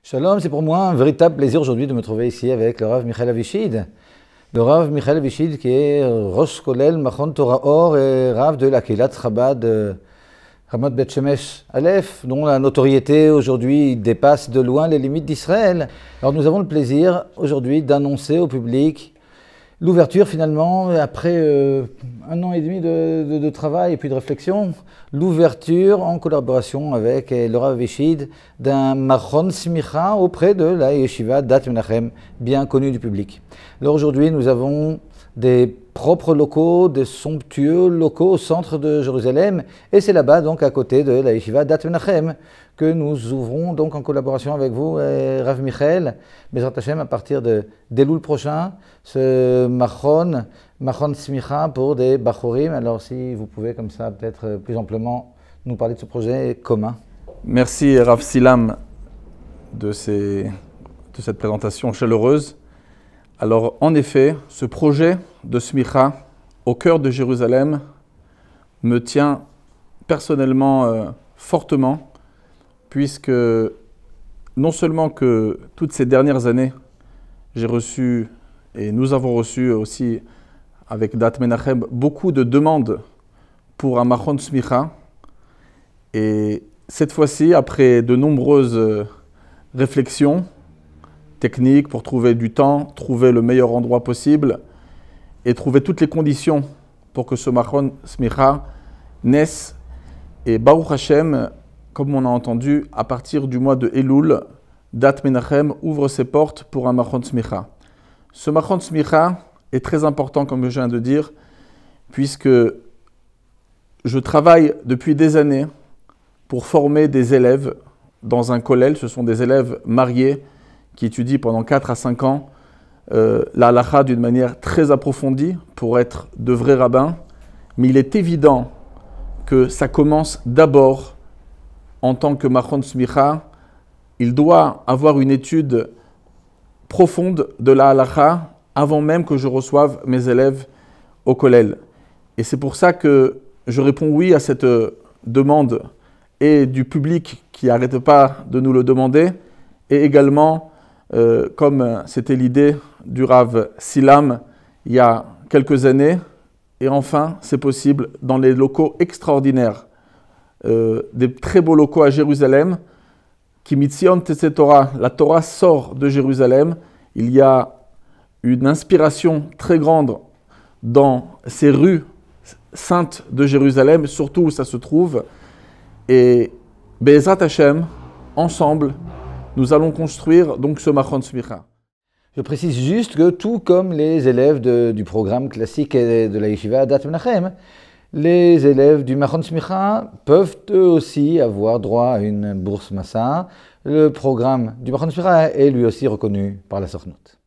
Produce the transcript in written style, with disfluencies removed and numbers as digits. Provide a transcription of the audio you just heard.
Shalom, c'est pour moi un véritable plaisir aujourd'hui de me trouver ici avec le Rav Michael Avichid. Le Rav Michael Avichid qui est Rosh Kolel Machon Torah Or et Rav de la Keilat Chabad Ramat Bet Shemesh Aleph, dont la notoriété aujourd'hui dépasse de loin les limites d'Israël. Alors nous avons le plaisir aujourd'hui d'annoncer au public l'ouverture finalement, après un an et demi de travail et puis de réflexion, l'ouverture en collaboration avec le Rav Avichid d'un Machon Smicha auprès de la Yeshiva Dat Menachem, bien connue du public. Alors aujourd'hui nous avons des propres locaux, des somptueux locaux au centre de Jérusalem, et c'est là-bas donc à côté de la Yeshiva Dat Menachem que nous ouvrons donc en collaboration avec vous, Rav Michael, Bezrat Hashem, à partir d'Elul prochain, ce Machon Smicha pour des Bachorim. Alors si vous pouvez comme ça peut-être plus amplement nous parler de ce projet commun. Merci Rav Silam de cette présentation chaleureuse. Alors en effet, ce projet de Smicha au cœur de Jérusalem me tient personnellement fortement, puisque non seulement que toutes ces dernières années, j'ai reçu, et nous avons reçu aussi avec Dat Menachem, beaucoup de demandes pour un Machon Smicha. Et cette fois-ci, après de nombreuses réflexions techniques pour trouver du temps, trouver le meilleur endroit possible et trouver toutes les conditions pour que ce Machon Smicha naisse, et Baruch Hashem, comme on a entendu, à partir du mois de Elul, Dat Menachem ouvre ses portes pour un Machon Smicha. Ce Machon Smicha est très important, comme je viens de dire, puisque je travaille depuis des années pour former des élèves dans un kollel. Ce sont des élèves mariés qui étudient pendant 4 à 5 ans la halakha d'une manière très approfondie pour être de vrais rabbins. Mais il est évident que ça commence d'abord en tant que Machon Smicha. Il doit avoir une étude profonde de la halakha avant même que je reçoive mes élèves au kollel. Et c'est pour ça que je réponds oui à cette demande, et du public qui n'arrête pas de nous le demander, et également, comme c'était l'idée du Rav Silam il y a quelques années, et enfin c'est possible dans les locaux extraordinaires, des très beaux locaux à Jérusalem, qui Mitzion Tetze Torah, la Torah sort de Jérusalem. Il y a une inspiration très grande dans ces rues saintes de Jérusalem, surtout où ça se trouve. Et Bezrat Hashem, ensemble, nous allons construire donc ce Machon Smicha. Je précise juste que tout comme les élèves du programme classique de la Yeshiva Dat Menachem, les élèves du Machon Smicha peuvent eux aussi avoir droit à une bourse Massa. Le programme du Machon Smicha est lui aussi reconnu par la Sornout.